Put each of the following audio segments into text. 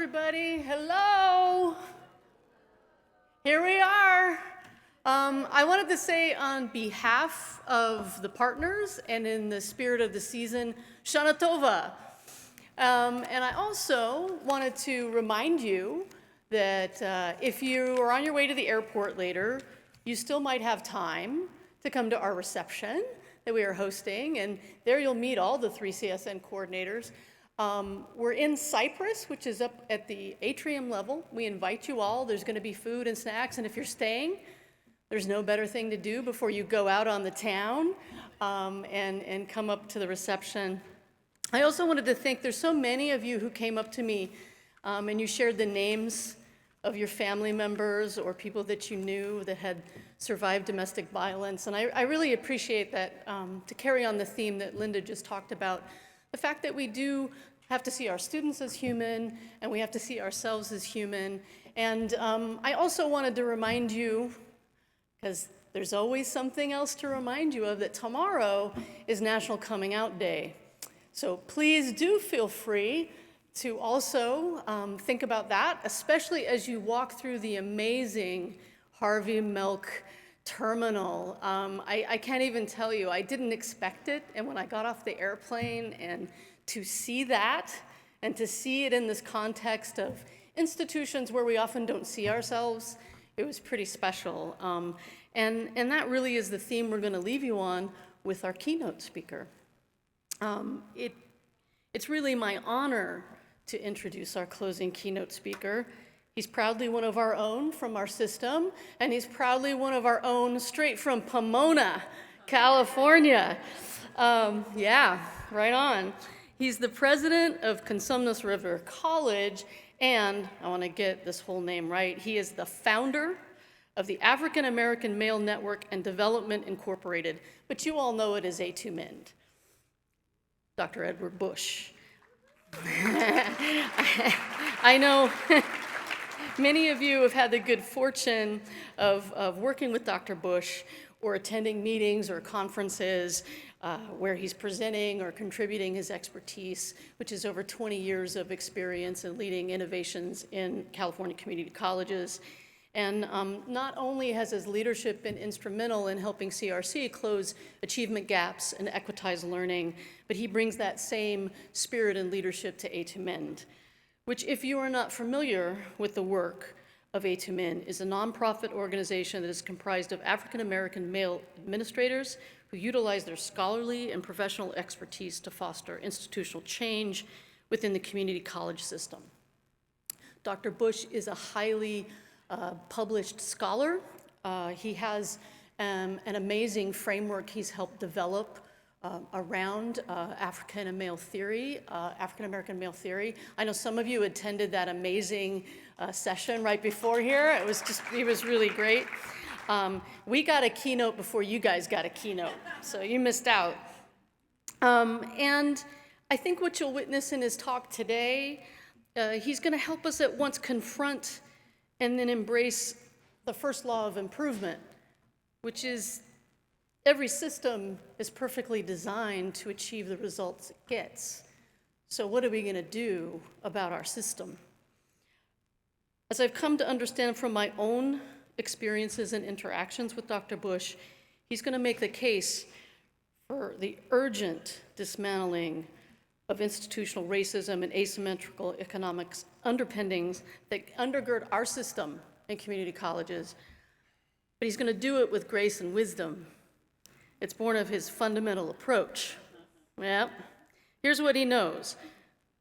everybody. Hello. Here we are. I wanted to say on behalf of the partners and in the spirit of the season, Shana Tova. And I also wanted to remind you that if you are on your way to the airport later, you still might have time to come to our reception that we are hosting, and there you'll meet all the 3 CSN coordinators. We're in Cypress, which is up at the atrium level. We invite you all. There's going to be food and snacks, and if you're staying, there's no better thing to do before you go out on the town and come up to the reception. I also wanted to thank, there's so many of you who came up to me and you shared the names of your family members or people that you knew that had survived domestic violence. And I really appreciate that, to carry on the theme that Linda just talked about, the fact that we do have to see our students as human and we have to see ourselves as human. And I also wanted to remind you, because there's always something else to remind you of, that tomorrow is National Coming Out Day. So please do feel free to also think about that, especially as you walk through the amazing Harvey Milk terminal. I can't even tell you, I didn't expect it, and when I got off the airplane and to see that, and to see it in this context of institutions where we often don't see ourselves, it was pretty special. And that really is the theme we're going to leave you on with our keynote speaker. It's really my honor to introduce our closing keynote speaker. He's proudly one of our own from our system, and he's proudly one of our own straight from Pomona, California. Yeah, right on. He's the president of Cosumnes River College, and I want to get this whole name right, he is the founder of the African American Male Network and Development Incorporated, but you all know it as A2MEND. Dr. Edward Bush. I know many of you have had the good fortune of working with Dr. Bush or attending meetings or conferences where he's presenting or contributing his expertise, which is over 20 years of experience in leading innovations in California community colleges. And not only has his leadership been instrumental in helping CRC close achievement gaps and equitize learning, but he brings that same spirit and leadership to A2MEND, which, if you are not familiar with the work of A2MEND, is a nonprofit organization that is comprised of African American male administrators who utilize their scholarly and professional expertise to foster institutional change within the community college system. Dr. Bush is a highly published scholar. He has an amazing framework he's helped develop around African American male theory. I know some of you attended that amazing session right before here. It was really great. We got a keynote before you guys got a keynote, so you missed out. And I think what you'll witness in his talk today, he's going to help us at once confront and then embrace the first law of improvement, which is every system is perfectly designed to achieve the results it gets. So what are we going to do about our system? As I've come to understand from my own experiences and interactions with Dr. Bush, he's going to make the case for the urgent dismantling of institutional racism and asymmetrical economics underpinnings that undergird our system in community colleges. But he's going to do it with grace and wisdom. It's born of his fundamental approach. Yeah. Here's what he knows.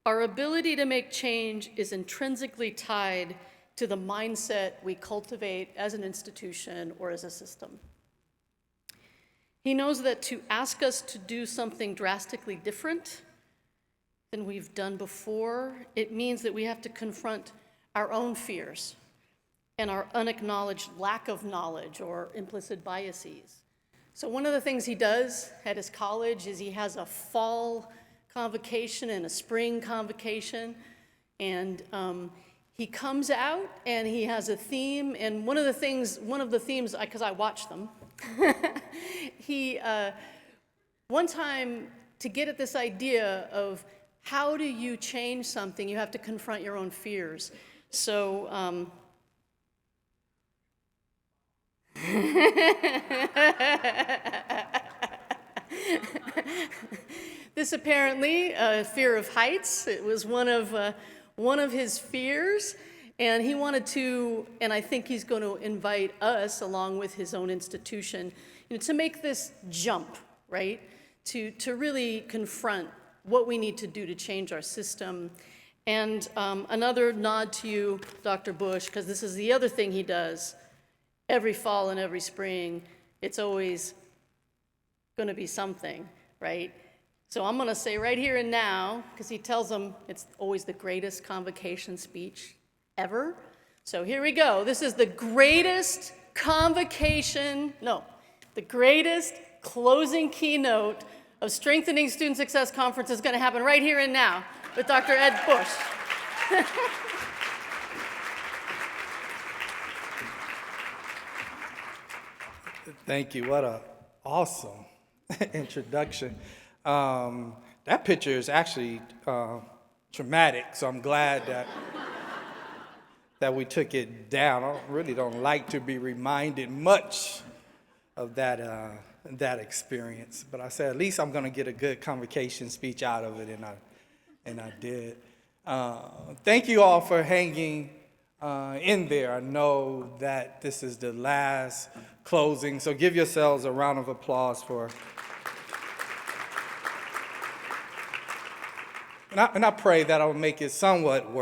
Our ability to make change is intrinsically tied to the mindset we cultivate as an institution or as a system. He knows that to ask us to do something drastically different than we've done before, it means that we have to confront our own fears and our unacknowledged lack of knowledge or implicit biases. So one of the things he does at his college is he has a fall convocation and a spring convocation, and he comes out and he has a theme, and one of the themes, because I watched them, he, one time to get at this idea of how do you change something? You have to confront your own fears. So, this apparently, fear of heights, it was one of his fears, and he wanted to, and I think he's going to invite us, along with his own institution, to make this jump, right? To really confront what we need to do to change our system. And another nod to you, Dr. Bush, because this is the other thing he does. Every fall and every spring, it's always going to be something, right? So I'm going to say right here and now, because he tells them it's always the greatest convocation speech ever. So here we go. This is the greatest the greatest closing keynote of Strengthening Student Success Conference is going to happen right here and now with Dr. Ed Bush. Thank you. What an awesome introduction. That picture is actually traumatic, so I'm glad that we took it down. I really don't like to be reminded much of that experience, but I said at least I'm going to get a good convocation speech out of it, and I did. Thank you all for hanging in there. I know that this is the last closing, so give yourselves a round of applause for. And I pray that I will make it somewhat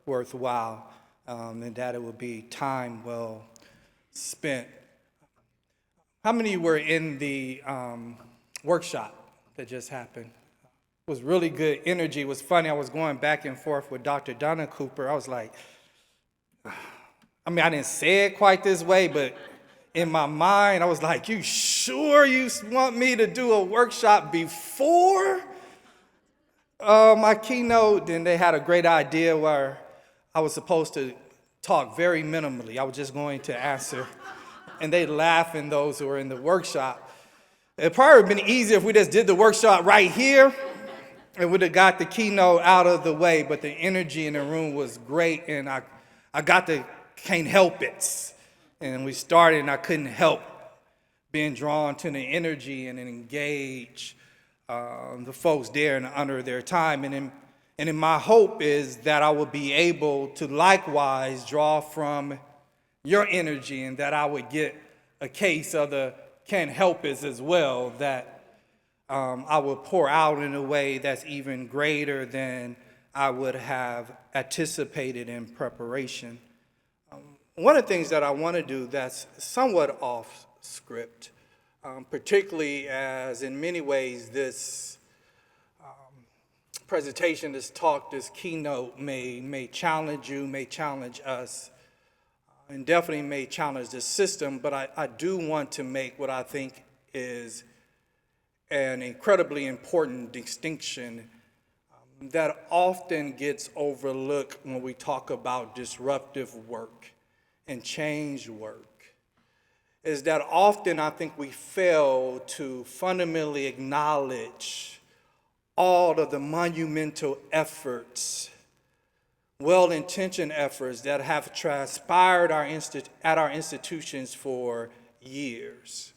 worthwhile, and that it will be time well spent. How many of you were in the workshop that just happened? It was really good energy. It was funny. I was going back and forth with Dr. Donna Cooper. I was like, I didn't say it quite this way, but in my mind, I was like, you sure you want me to do a workshop before my keynote? Then they had a great idea where I was supposed to talk very minimally. I was just going to answer. And they laughing, those who were in the workshop. It probably would have been easier if we just did the workshop right here and would have got the keynote out of the way, but the energy in the room was great, and I can't help it. And we started, and I couldn't help being drawn to the energy and engage the folks there and honor their time. And in my hope is that I will be able to likewise draw from your energy, and that I would get a case of the can't help it as well, that I will pour out in a way that's even greater than I would have anticipated in preparation. One of the things that I want to do that's somewhat off script, particularly as in many ways this presentation, this talk, this keynote may challenge you, may challenge us, and definitely may challenge the system, but I do want to make what I think is an incredibly important distinction that often gets overlooked when we talk about disruptive work and change work, is that often I think we fail to fundamentally acknowledge all of the monumental efforts, well-intentioned efforts that have transpired at our institutions for years.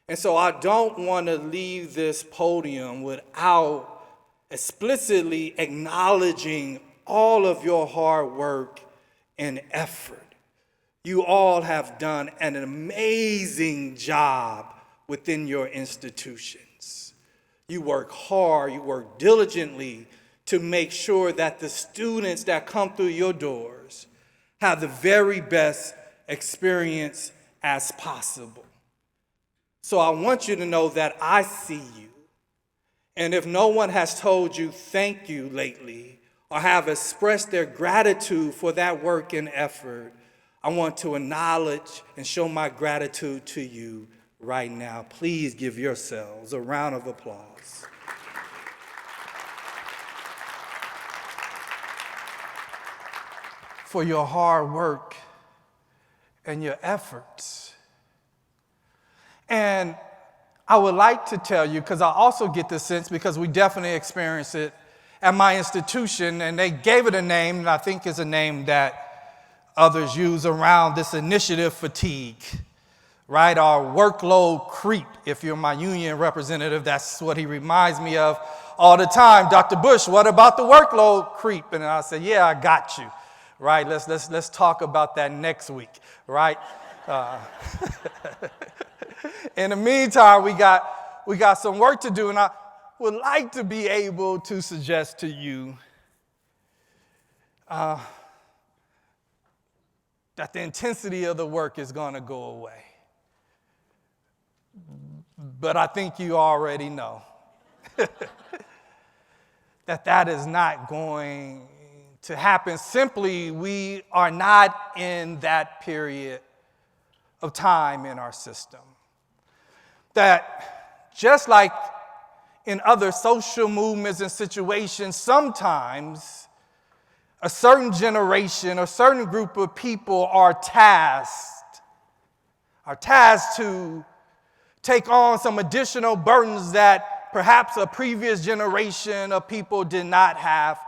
And so I don't want to leave this podium without explicitly acknowledging all of your hard work and effort. You all have done an amazing job within your institutions. You work hard, you work diligently to make sure that the students that come through your doors have the very best experience as possible. So I want you to know that I see you. And if no one has told you thank you lately or have expressed their gratitude for that work and effort, I want to acknowledge and show my gratitude to you right now. Please give yourselves a round of applause. For your hard work and your efforts. And I would like to tell you, because I also get the sense, because we definitely experience it at my institution, and they gave it a name, and I think it's a name that others use around this initiative fatigue, right? Our workload creep. If you're my union representative, that's what he reminds me of all the time. Dr. Bush, what about the workload creep? And I said, yeah, I got you, right? Let's talk about that next week, right? In the meantime, we got some work to do, and I would like to be able to suggest to you that the intensity of the work is going to go away. But I think you already know that is not going to happen. Simply, we are not in that period of time in our system. That just like in other social movements and situations, sometimes a certain generation or certain group of people are tasked to take on some additional burdens that perhaps a previous generation of people did not have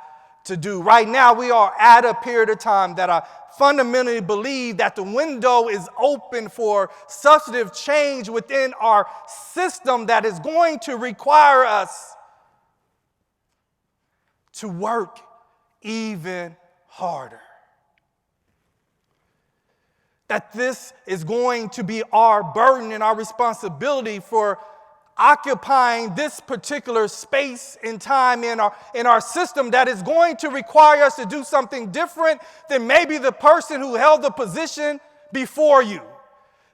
to do. Right now, we are at a period of time that I fundamentally believe that the window is open for substantive change within our system that is going to require us to work even harder. That this is going to be our burden and our responsibility for occupying this particular space and time in our system that is going to require us to do something different than maybe the person who held the position before you.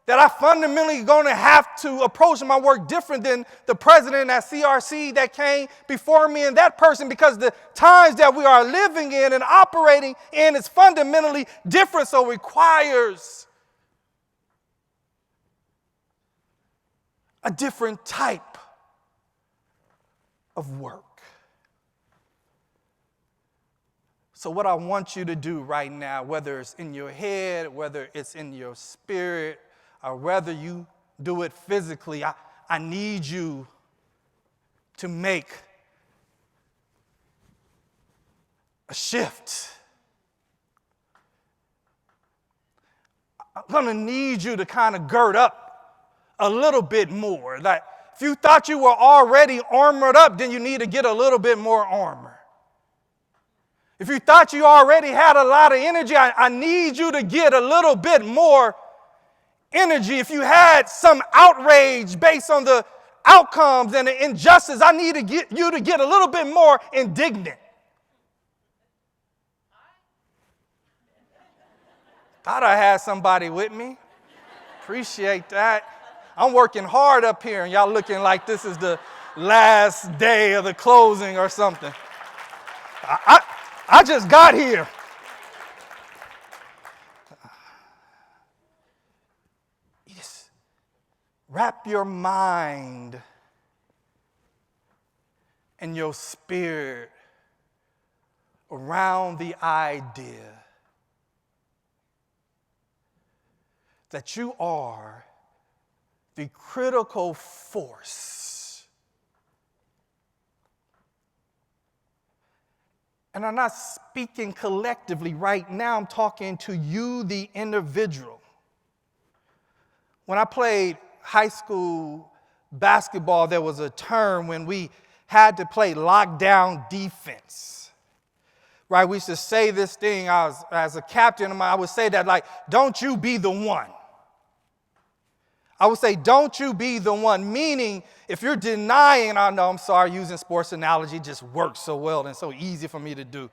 That I fundamentally going to have to approach my work different than the president at CRC that came before me and that person, because the times that we are living in and operating in is fundamentally different, so it requires a different type of work. So what I want you to do right now, whether it's in your head, whether it's in your spirit, or whether you do it physically, I need you to make a shift. I'm going to need you to kind of gird up a little bit more. Like if you thought you were already armored up, then you need to get a little bit more armor. If you thought you already had a lot of energy, I need you to get a little bit more energy. If you had some outrage based on the outcomes and the injustice, I need to get you to get a little bit more indignant. Thought I had somebody with me. Appreciate that. I'm working hard up here, and y'all looking like this is the last day of the closing or something. I just got here. You just wrap your mind and your spirit around the idea that you are the critical force. And I'm not speaking collectively right now, I'm talking to you, the individual. When I played high school basketball, there was a term when we had to play lockdown defense. Right? We used to say this thing, as a captain, I would say that, like, don't you be the one. I would say, don't you be the one, meaning if you're denying, I know, I'm sorry, using sports analogy just works so well and so easy for me to do.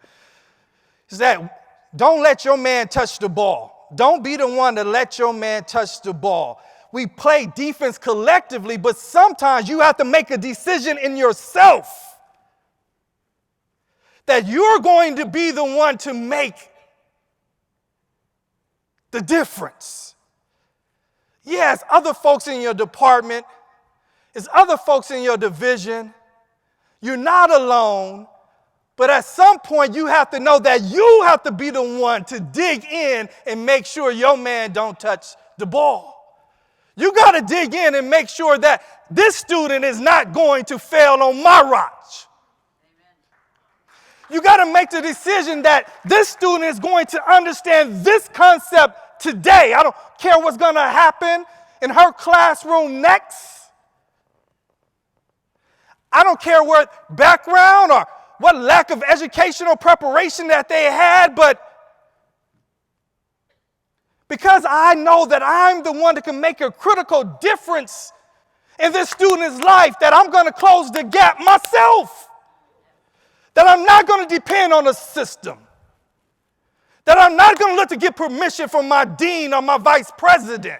Is that don't let your man touch the ball. Don't be the one to let your man touch the ball. We play defense collectively, but sometimes you have to make a decision in yourself that you're going to be the one to make the difference. Yes, other folks in your department, it's other folks in your division. You're not alone, but at some point you have to know that you have to be the one to dig in and make sure your man don't touch the ball. You got to dig in and make sure that this student is not going to fail on my watch. You got to make the decision that this student is going to understand this concept today. I don't care what's going to happen in her classroom next. I don't care what background or what lack of educational preparation that they had, but because I know that I'm the one that can make a critical difference in this student's life, that I'm going to close the gap myself. That I'm not going to depend on the system. That I'm not going to look to get permission from my dean or my vice president.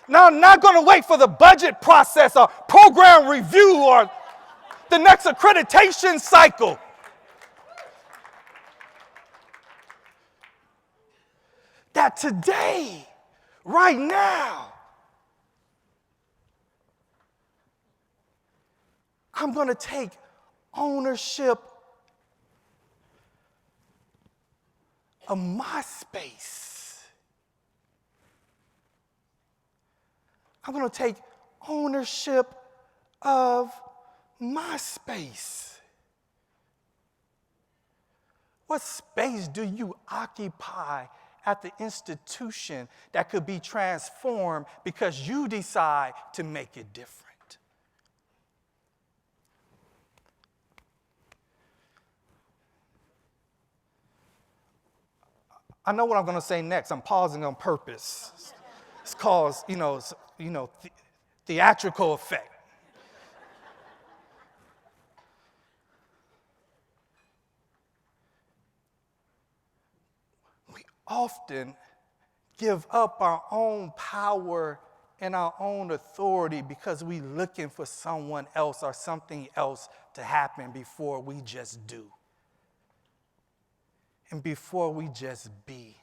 Now, I'm not going to wait for the budget process or program review or the next accreditation cycle. That today, right now, I'm going to take ownership of my space. I'm going to take ownership of my space. What space do you occupy at the institution that could be transformed because you decide to make it different? I know what I'm going to say next. I'm pausing on purpose. It's called, theatrical effect. We often give up our own power and our own authority because we're looking for someone else or something else to happen before we just do. And before we just be.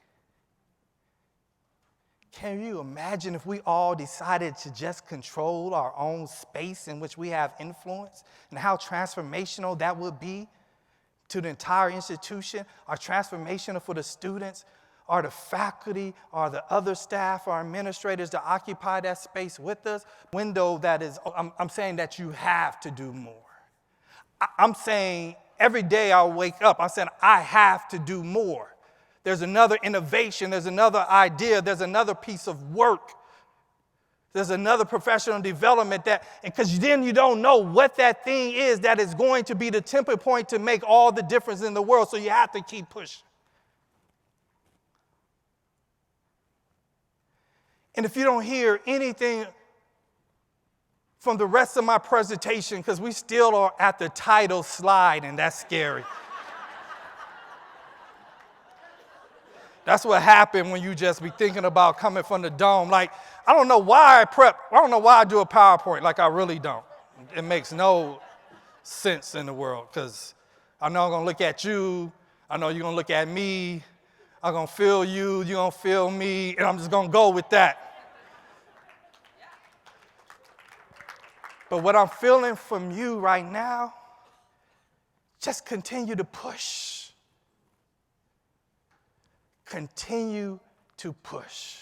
Can you imagine if we all decided to just control our own space in which we have influence, and how transformational that would be to the entire institution, or transformational for the students, or the faculty, or the other staff or administrators to occupy that space with us? Window that is, I'm saying that you have to do more. I'm saying every day I wake up, I'm saying I have to do more. There's another innovation, there's another idea, there's another piece of work. There's another professional development because then you don't know what that thing is that is going to be the tipping point to make all the difference in the world, so you have to keep pushing. And if you don't hear anything from the rest of my presentation, because we still are at the title slide, and that's scary. That's what happened when you just be thinking about coming from the dome. Like, I don't know why I prep. I don't know why I do a PowerPoint. Like, I really don't. It makes no sense in the world, because I know I'm going to look at you. I know you're going to look at me. I'm going to feel you. You're going to feel me. And I'm just going to go with that. But what I'm feeling from you right now, just continue to push. Continue to push.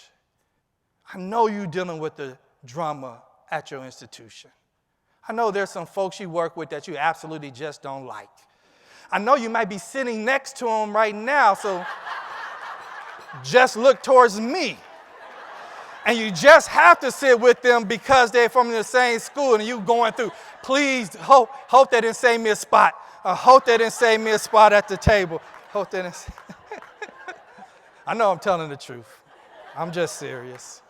I know you're dealing with the drama at your institution. I know there's some folks you work with that you absolutely just don't like. I know you might be sitting next to them right now, so just look towards me. And you just have to sit with them because they're from the same school and you going through. Please hope they didn't save me a spot. I hope they didn't save me a spot at the table. Hope they didn't. I know I'm telling the truth. I'm just serious.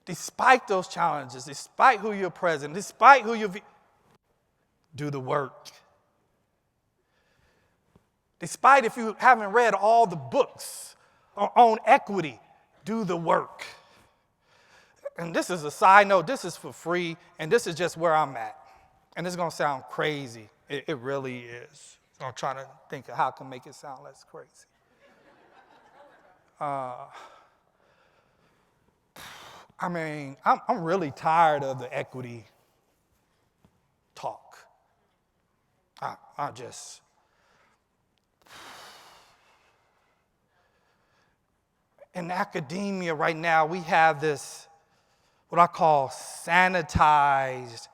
Despite those challenges, despite who you're present, despite who you've, do the work. Despite if you haven't read all the books on equity, do the work. And this is a side note, this is for free, and this is just where I'm at. And it's going to sound crazy. It really is. So I'm trying to think of how I can make it sound less crazy. I'm really tired of the equity talk. in academia right now, we have this, what I call sanitized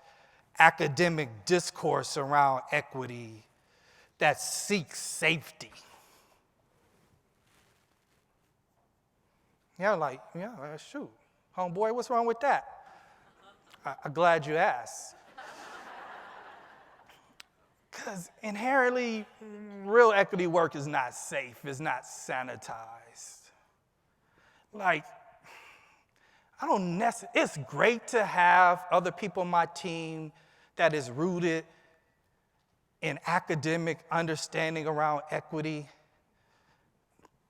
academic discourse around equity that seeks safety. Yeah, shoot. Homeboy, what's wrong with that? I'm glad you asked. Because inherently, real equity work is not safe, it's not sanitized. It's great to have other people on my team that is rooted in academic understanding around equity.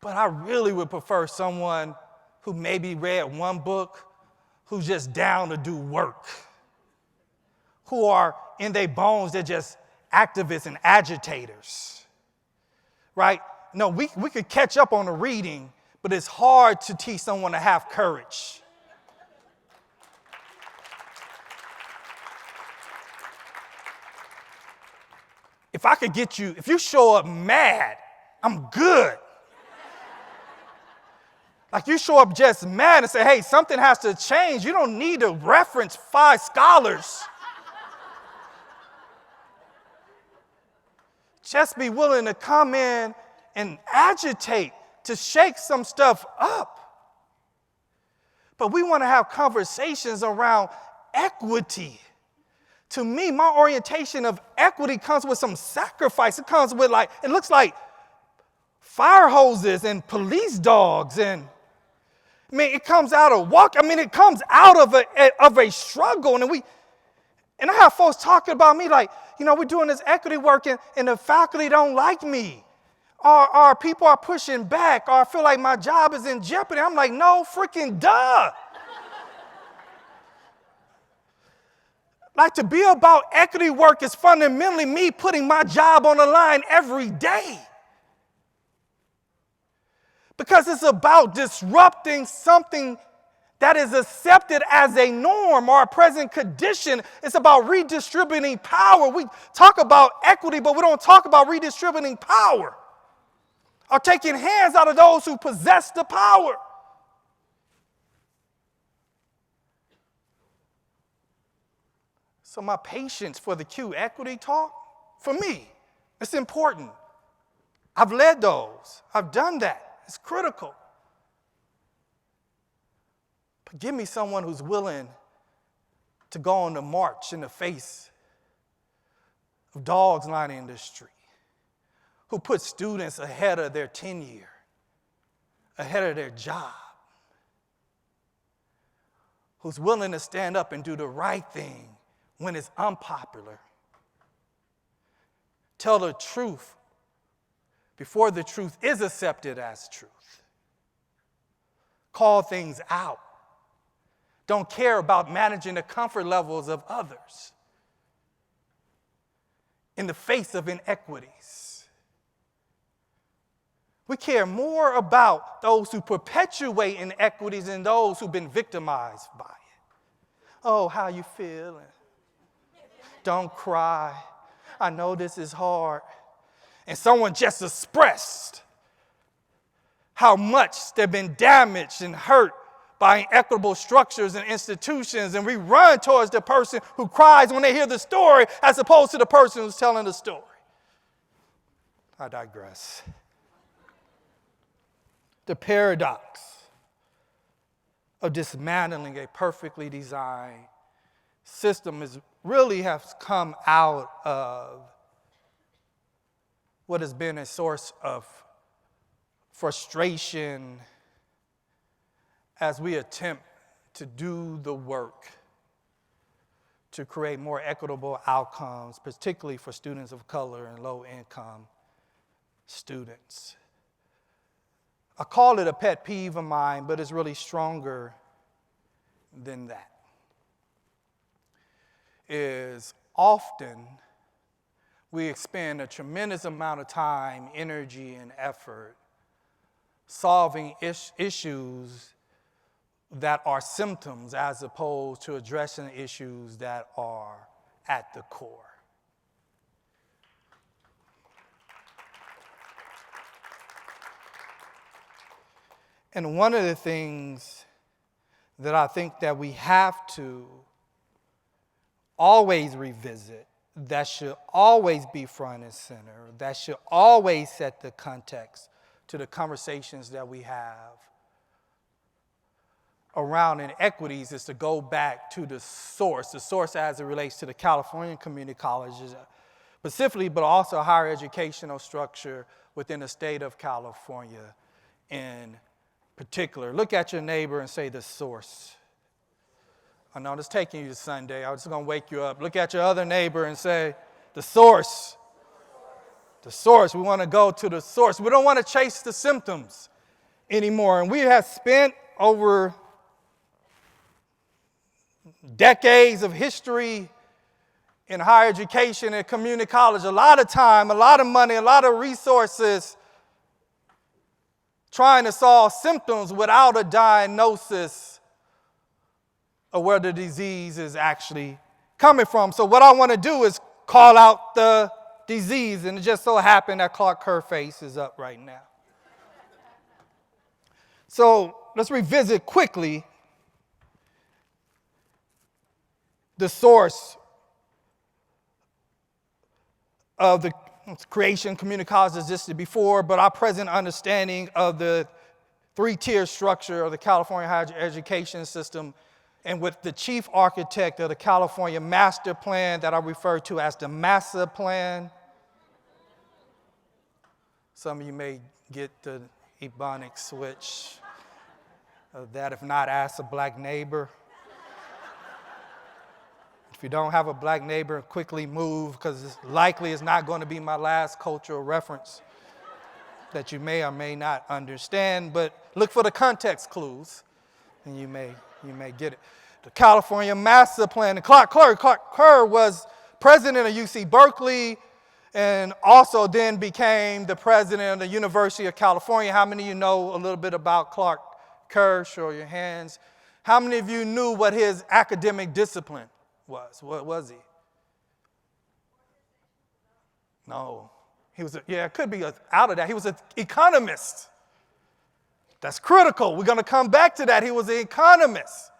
But I really would prefer someone who maybe read one book, who's just down to do work, who are in their bones, they're just activists and agitators, right? No, we could catch up on the reading, but it's hard to teach someone to have courage. If you show up mad, I'm good. Like you show up just mad and say, hey, something has to change. You don't need to reference 5 scholars. Just be willing to come in and agitate, to shake some stuff up. But we want to have conversations around equity. To me, my orientation of equity comes with some sacrifice. It comes with it looks like fire hoses and police dogs and it comes out of it comes out of a struggle. And I have folks talking about me we're doing this equity work and the faculty don't like me. Or people are pushing back, or I feel like my job is in jeopardy. I'm like, no freaking duh. To be about equity work is fundamentally me putting my job on the line every day. Because it's about disrupting something that is accepted as a norm or a present condition. It's about redistributing power. We talk about equity, but we don't talk about redistributing power or taking hands out of those who possess the power. So my patience for the Q equity talk, for me, it's important. I've led those. I've done that. It's critical. But give me someone who's willing to go on the march in the face of dogs lining the street, who puts students ahead of their tenure, ahead of their job, who's willing to stand up and do the right thing when it's unpopular, tell the truth before the truth is accepted as truth. Call things out. Don't care about managing the comfort levels of others in the face of inequities. We care more about those who perpetuate inequities than those who've been victimized by it. Oh, how you feeling? Don't cry. I know this is hard. And someone just expressed how much they've been damaged and hurt by inequitable structures and institutions, and we run towards the person who cries when they hear the story as opposed to the person who's telling the story. I digress. The paradox of dismantling a perfectly designed system really has come out of what has been a source of frustration as we attempt to do the work to create more equitable outcomes, particularly for students of color and low-income students. I call it a pet peeve of mine, but it's really stronger than that. Is often we expend a tremendous amount of time, energy, and effort solving issues that are symptoms as opposed to addressing issues that are at the core. And one of the things that I think that we have to always revisit, that should always be front and center, that should always set the context to the conversations that we have around inequities, is to go back to the source as it relates to the California community colleges specifically, but also higher educational structure within the state of California in particular. Look at your neighbor and say the source. I know it's taking you to Sunday. I'm just going to wake you up. Look at your other neighbor and say the source. The source. We want to go to the source. We don't want to chase the symptoms anymore. And we have spent over decades of history in higher education and community college, a lot of time, a lot of money, a lot of resources trying to solve symptoms without a diagnosis of where the disease is actually coming from. So what I want to do is call out the disease, and it just so happened that Clark Kerr face is up right now. So let's revisit quickly the source of the creation community colleges existed before, but our present understanding of the three-tier structure of the California higher education system, and with the chief architect of the California master plan that I refer to as the MASA plan. Some of you may get the Ebonics switch of that. If not, ask a black neighbor. If you don't have a black neighbor, quickly move, because it's likely it's not going to be my last cultural reference that you may or may not understand, but look for the context clues, and you may get it. The California Master Plan. And Clark Kerr was president of UC Berkeley and also then became the president of the University of California. How many of you know a little bit about Clark Kerr? Show your hands. How many of you knew what his academic discipline was? What was he? No. It could be out of that. He was an economist. That's critical. We're going to come back to that. He was an economist.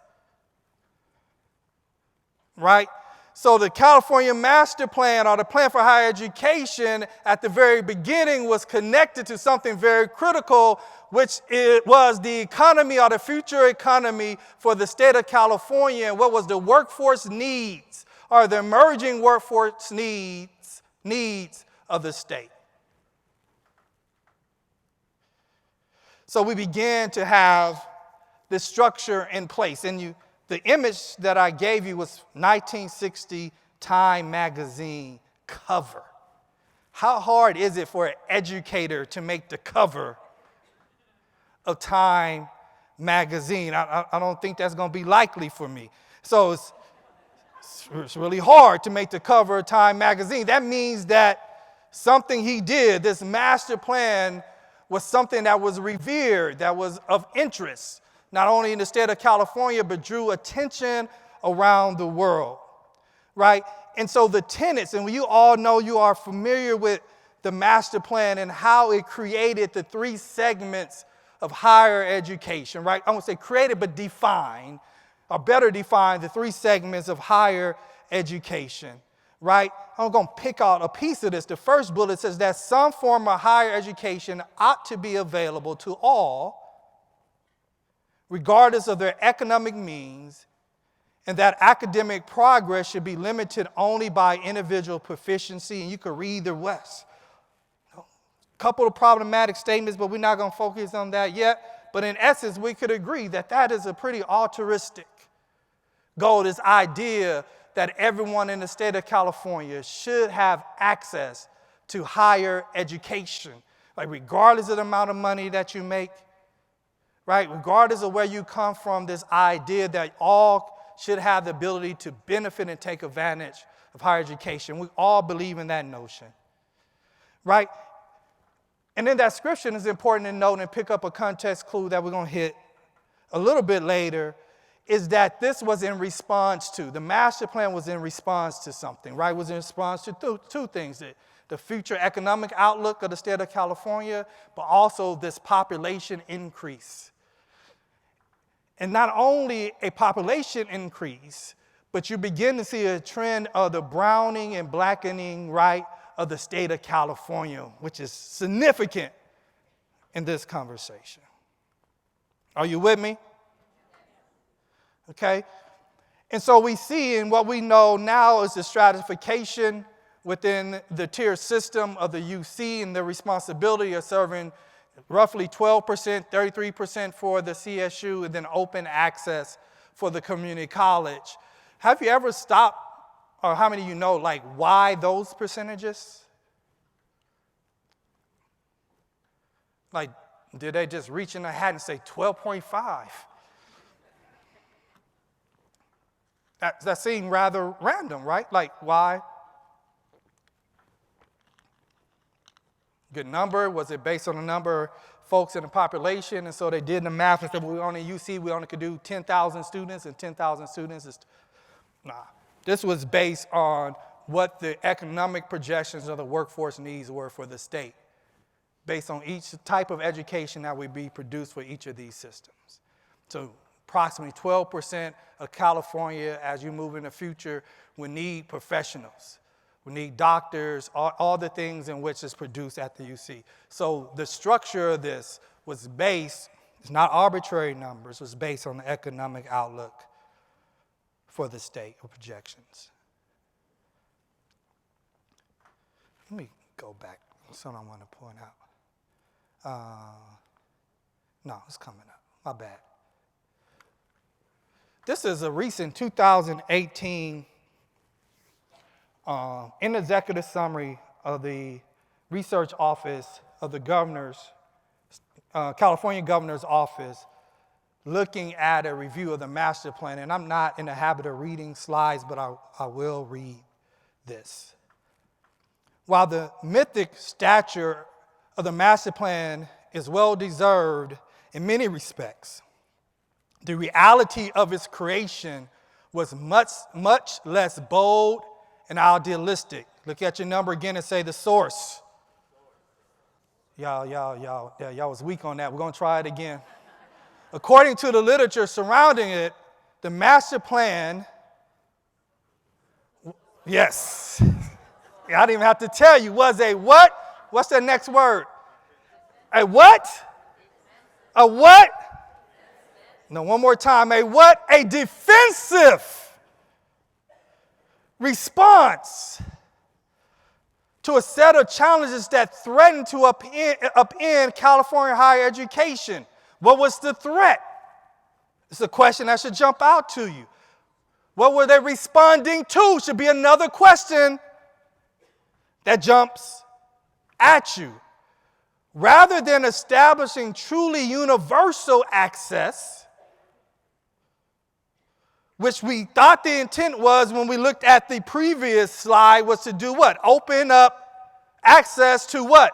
Right? So the California Master Plan, or the Plan for Higher Education, at the very beginning was connected to something very critical, which it was the economy, or the future economy for the state of California, and what was the workforce needs, or the emerging workforce needs of the state. So we began to have this structure in place. And the image that I gave you was 1960 Time magazine cover. How hard is it for an educator to make the cover of Time magazine? I don't think that's going to be likely for me. So it's really hard to make the cover of Time magazine. That means that something he did, this master plan, was something that was revered, that was of interest, not only in the state of California, but drew attention around the world, right? And so the tenets, and you all know, you are familiar with the master plan and how it created the three segments of higher education, right? I won't say created, but defined, or better defined, the three segments of higher education, right? I'm going to pick out a piece of this. The first bullet says that some form of higher education ought to be available to all, regardless of their economic means, and that academic progress should be limited only by individual proficiency. And you can read the rest. A couple of problematic statements, but we're not going to focus on that yet. But in essence, we could agree that that is a pretty altruistic goal, this idea that everyone in the state of California should have access to higher education, like regardless of the amount of money that you make, right? Regardless of where you come from, this idea that all should have the ability to benefit and take advantage of higher education. We all believe in that notion, right? And then that scripture is important to note and pick up a context clue that we're going to hit a little bit later, is that this was in response to, the master plan was in response to something, right? It was in response to two things, the future economic outlook of the state of California, but also this population increase And not only a population increase, but you begin to see a trend of the browning and blackening, right, of the state of California, which is significant in this conversation. Are you with me? Okay. And so we see, and what we know now is the stratification within the tier system of the UC and the responsibility of serving roughly 12%, 33% for the CSU, and then open access for the community college. Have you ever stopped, or how many of you know, like, why those percentages? Like, did they just reach in the hat and say 12.5? That seemed rather random, right? Like, why? Good number? Was it based on the number of folks in the population? And so they did the math and said, well, we only UC, we only could do 10,000 students, and 10,000 students is, nah. This was based on what the economic projections of the workforce needs were for the state, based on each type of education that would be produced for each of these systems. So approximately 12% of California, as you move in the future, will need professionals. We need doctors, all the things in which is produced at the UC. So the structure of this was based, it's not arbitrary numbers, it was based on the economic outlook for the state or projections. Let me go back. Something I want to point out. No, it's coming up. My bad. This is a recent 2018 in executive summary of the research office of the governor's, California governor's office, looking at a review of the master plan. And I'm not in the habit of reading slides, but I will read this. While the mythic stature of the master plan is well deserved in many respects, the reality of its creation was much, much less bold and idealistic. Look at your number again and say the source. Y'all was weak on that. We're going to try it again. According to the literature surrounding it, the master plan, yes, I didn't even have to tell you, was a what? What's the next word? A what? A what? No, one more time. A what? A defensive response to a set of challenges that threatened to upend California higher education. What was the threat? It's a question that should jump out to you. What were they responding to? Should be another question that jumps at you. Rather than establishing truly universal access, which we thought the intent was when we looked at the previous slide, was to do what? Open up access to what?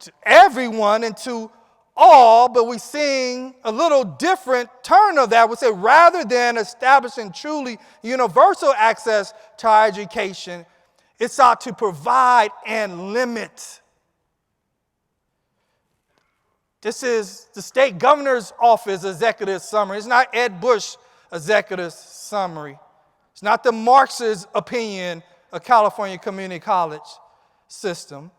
To everyone and to all, but we're seeing a little different turn of that. We say rather than establishing truly universal access to higher education, it sought to provide and limit. This is the state governor's office executive summary. It's not Ed Bush executive summary. It's not the Marxist opinion of California Community College system.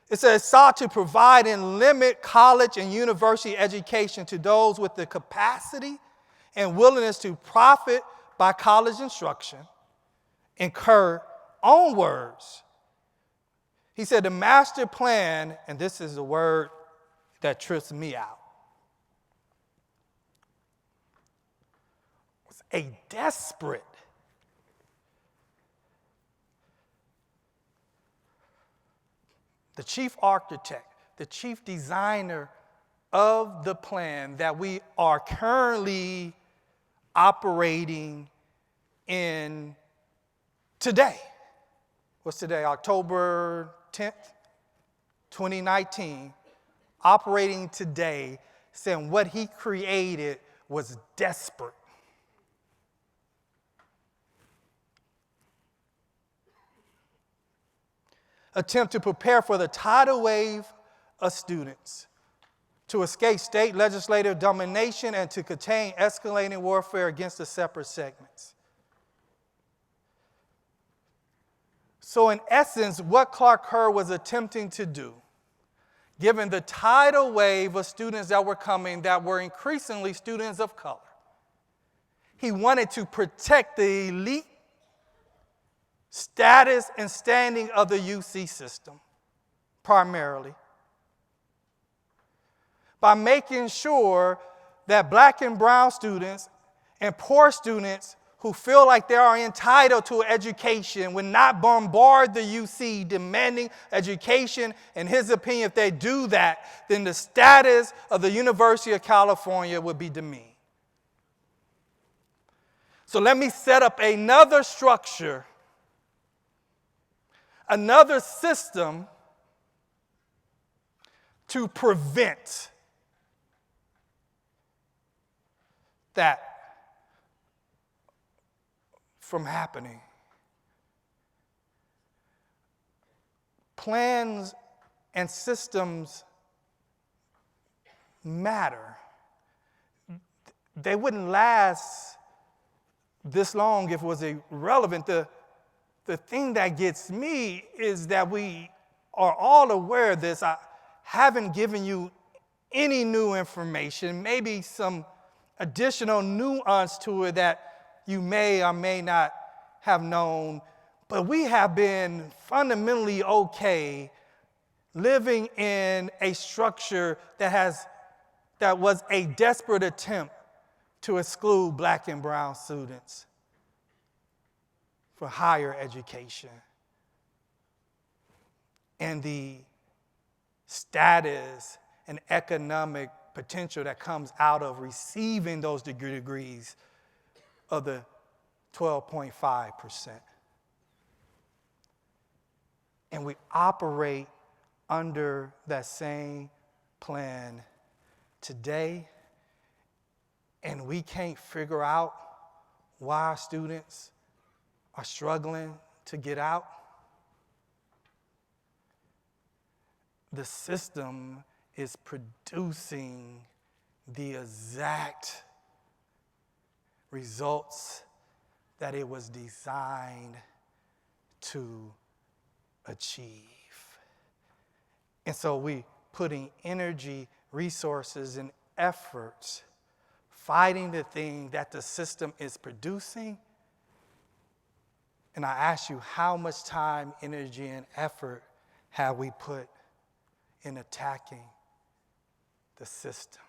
It says sought to provide and limit college and university education to those with the capacity and willingness to profit by college instruction, incur own words. He said the master plan, and this is the word that trips me out, was a desperate the chief architect, the chief designer of the plan that we are currently operating in today. What's today? October 10th, 2019. Operating today, saying what he created was desperate. Attempt to prepare for the tidal wave of students to escape state legislative domination and to contain escalating warfare against the separate segments. So in essence, what Clark Kerr was attempting to do, given the tidal wave of students that were coming that were increasingly students of color, he wanted to protect the elite status and standing of the UC system, primarily, by making sure that black and brown students and poor students who feel like they are entitled to education would not bombard the UC demanding education. In his opinion, if they do that, then the status of the University of California would be demeaned. So let me set up another structure, another system to prevent that from happening. Plans and systems matter. They wouldn't last this long if it was irrelevant. The thing that gets me is that we are all aware of this. I haven't given you any new information, maybe some additional nuance to it that you may or may not have known, but we have been fundamentally okay living in a structure that was a desperate attempt to exclude black and brown students for higher education. And the status and economic potential that comes out of receiving those degrees of the 12.5%. And we operate under that same plan today, and we can't figure out why our students are struggling to get out. The system is producing the exact results that it was designed to achieve. And so we putting energy, resources, and efforts fighting the thing that the system is producing. And I ask you, how much time, energy, and effort have we put in attacking the system?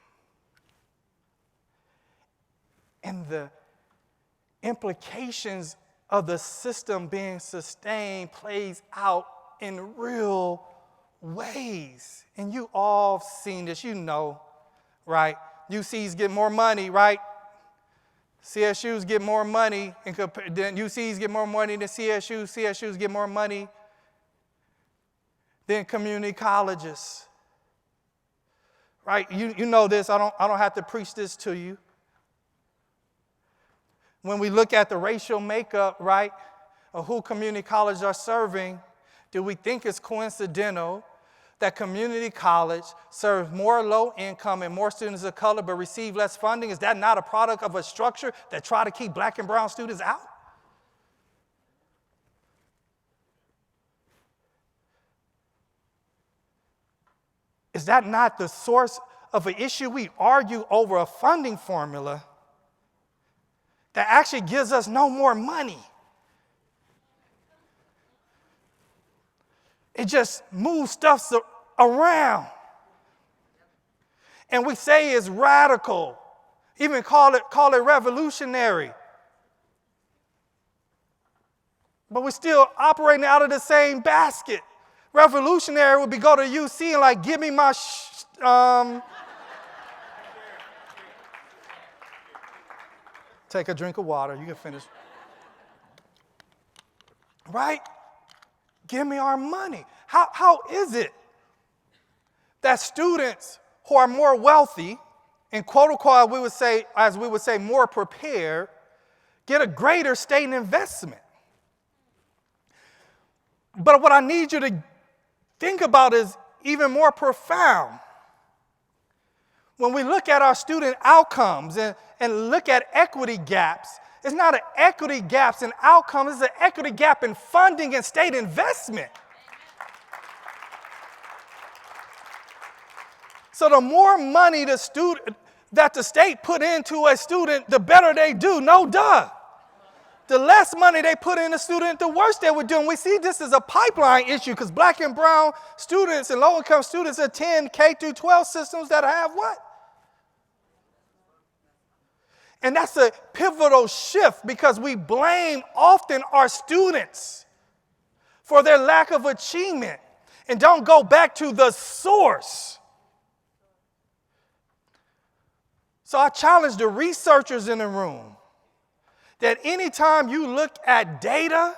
And the implications of the system being sustained plays out in real ways. And you all seen this, you know, right? UCs get more money, right? CSUs get more money, then UCs get more money than CSUs. CSUs get more money than community colleges, right? You know this. I don't have to preach this to you. When we look at the racial makeup, right, of who community colleges are serving, do we think it's coincidental that community college serves more low income and more students of color but receive less funding? Is that not a product of a structure that try to keep black and brown students out? Is that not the source of an issue? We argue over a funding formula that actually gives us no more money. It just moves stuff around. And we say it's radical, even call it revolutionary. But we're still operating out of the same basket. Revolutionary would be go to UC and like, give me my take a drink of water, you can finish. Right? Give me our money. How is it that students who are more wealthy and quote unquote, as we would say, more prepared, get a greater state investment? But what I need you to think about is even more profound. When we look at our student outcomes and look at equity gaps, it's not an equity gaps in outcomes, it's an equity gap in funding and state investment. So the more money that the state put into a student, the better they do, no duh. The less money they put in a student, the worse they would do. And we see this as a pipeline issue because black and brown students and low-income students attend K-12 systems that have what? And that's a pivotal shift because we blame often our students for their lack of achievement and don't go back to the source. So I challenge the researchers in the room that anytime you look at data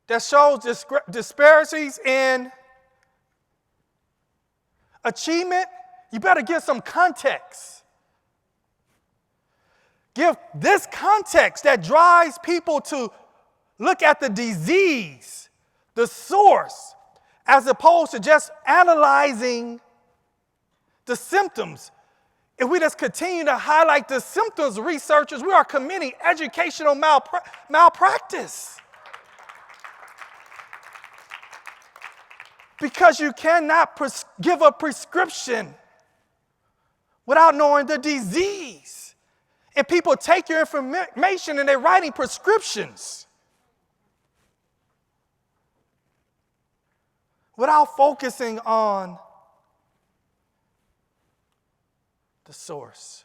that shows disparities in achievement, you better give some context. Give this context that drives people to look at the disease, the source, as opposed to just analyzing the symptoms. If we just continue to highlight the symptoms, researchers, we are committing educational malpractice. Because you cannot give a prescription without knowing the disease. And people take your information and they're writing prescriptions without focusing on the source.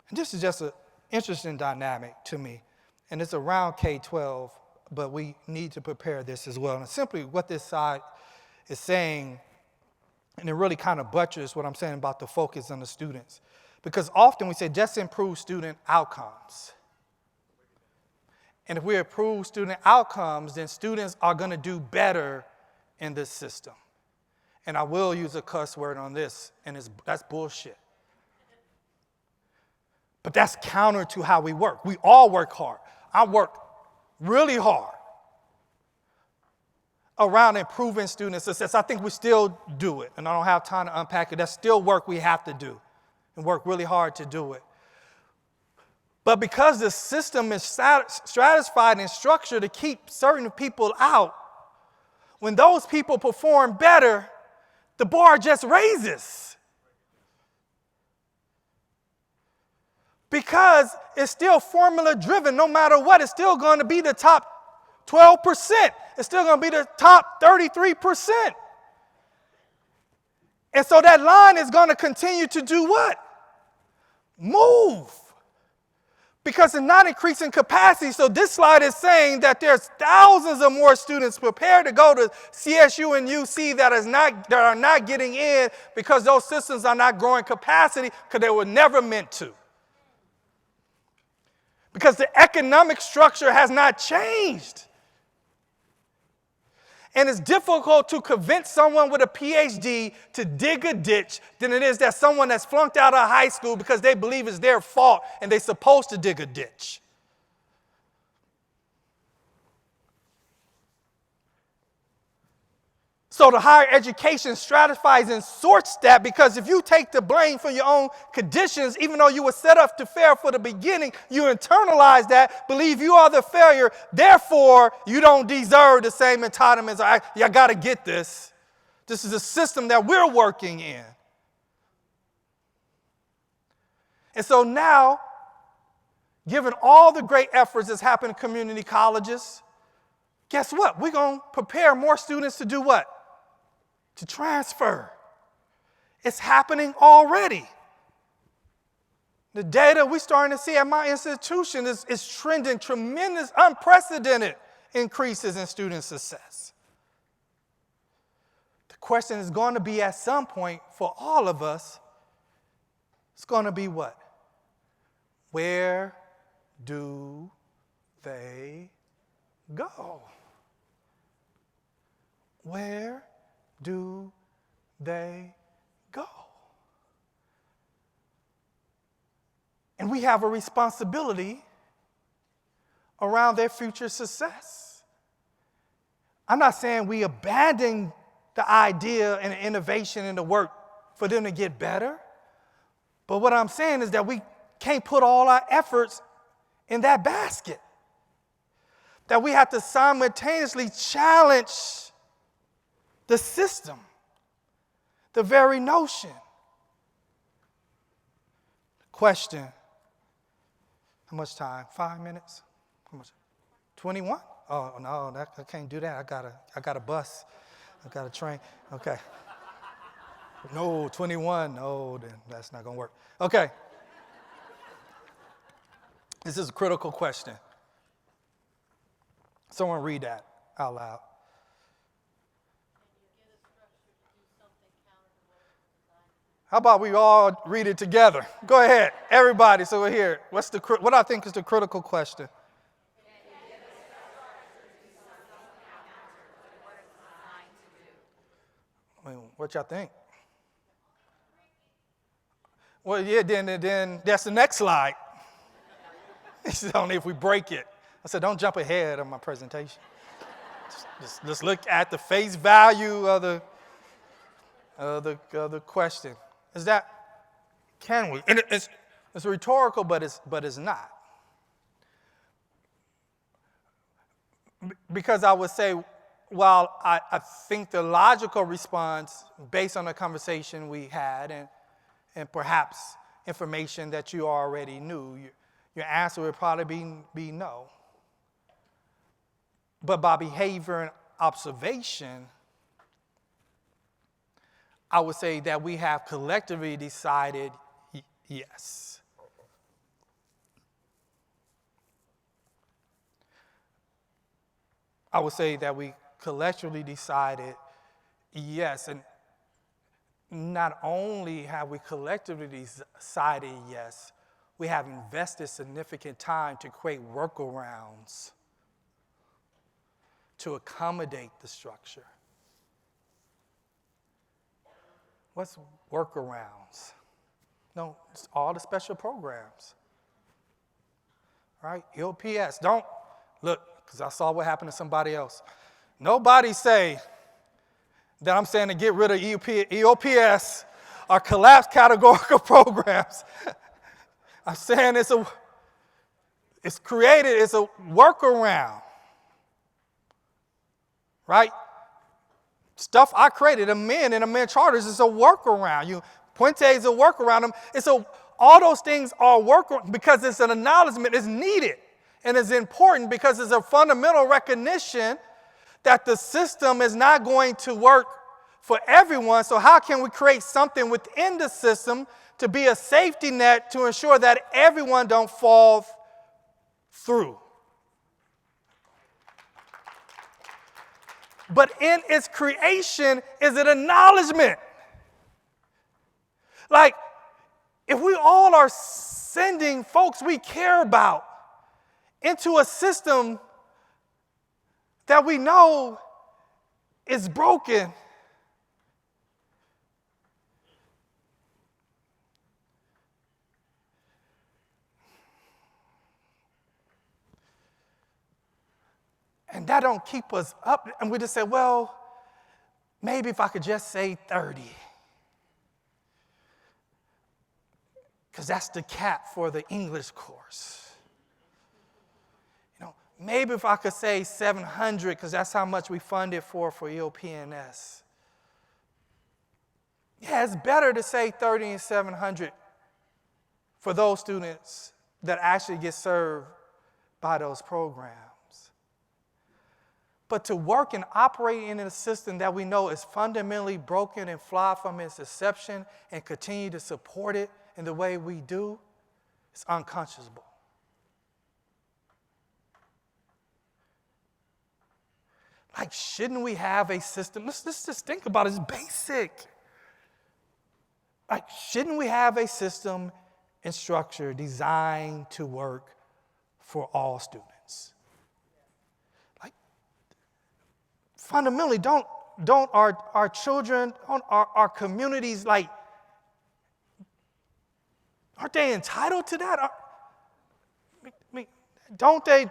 And this is just an interesting dynamic to me. And it's around K-12, but we need to prepare this as well. And simply what this side is saying, and it really kind of buttress what I'm saying about the focus on the students. Because often we say just improve student outcomes. And if we improve student outcomes, then students are going to do better in this system. And I will use a cuss word on this, and that's bullshit. But that's counter to how we work. We all work hard. I work really hard around improving student success. I think we still do it, and I don't have time to unpack it. That's still work we have to do and work really hard to do it. But because the system is stratified and structured to keep certain people out, when those people perform better, the bar just raises. Because it's still formula driven, no matter what, it's still going to be the top 12%. It's still going to be the top 33%. And so that line is going to continue to do what? Move. Because it's not increasing capacity. So this slide is saying that there's thousands of more students prepared to go to CSU and UC that are not getting in because those systems are not growing capacity because they were never meant to. Because the economic structure has not changed. And it's difficult to convince someone with a PhD to dig a ditch than it is that someone that's flunked out of high school because they believe it's their fault and they're supposed to dig a ditch. So the higher education stratifies and sorts that, because if you take the blame for your own conditions, even though you were set up to fail for the beginning, you internalize that, believe you are the failure, therefore you don't deserve the same entitlements. I got to get this. This is a system that we're working in. And so now, given all the great efforts that's happened in community colleges, guess what? We're going to prepare more students to do what? To transfer. It's happening already. The data we're starting to see at my institution is trending tremendous, unprecedented increases in student success. The question is going to be at some point for all of us, it's going to be what? Where do they go? Where do they go? And we have a responsibility around their future success. I'm not saying we abandon the idea and the innovation and the work for them to get better. But what I'm saying is that we can't put all our efforts in that basket. That we have to simultaneously challenge the system, the very notion. Question. How much time? 5 minutes? How much? 21? Oh, no, I can't do that. I got a bus. I got a train. Okay. No, 21. No, then that's not going to work. Okay. This is a critical question. Someone read that out loud. How about we all read it together? Go ahead, everybody, so we're here. What I think is the critical question? I mean, what y'all think? Well, yeah, then that's the next slide. It's only if we break it. I said, don't jump ahead of my presentation. Just look at the face value of the question. Is that, can we? And it's rhetorical, but it's not. Because I would say, while I think the logical response, based on the conversation we had and perhaps information that you already knew, your answer would probably be no. But by behavior and observation, I would say that we have collectively decided yes. I would say that we collectively decided yes. And not only have we collectively decided yes, we have invested significant time to create workarounds to accommodate the structure. What's workarounds? No, it's all the special programs. Right? EOPS. Don't look, because I saw what happened to somebody else. Nobody say that I'm saying to get rid of EOPS or collapse categorical programs. I'm saying it's a workaround. Right? Stuff I created, a men and a men charters, is a workaround. Puente is a workaround. All those things are workaround because it's an acknowledgement, it's needed. And it's important because it's a fundamental recognition that the system is not going to work for everyone. So how can we create something within the system to be a safety net to ensure that everyone don't fall through? But in its creation is an acknowledgement. Like, if we all are sending folks we care about into a system that we know is broken, and that don't keep us up, and we just say, well, maybe if I could just say 30. Because that's the cap for the English course. Maybe if I could say 700, because that's how much we funded for EOP&S. Yeah, it's better to say 30 and 700 for those students that actually get served by those programs. But to work and operate in a system that we know is fundamentally broken and flawed from its inception and continue to support it in the way we do, it's unconscionable. Like, shouldn't we have a system? Let's just think about it. It's basic. Like, shouldn't we have a system and structure designed to work for all students? Like, fundamentally, don't our children, our communities, like, aren't they entitled to that? Don't they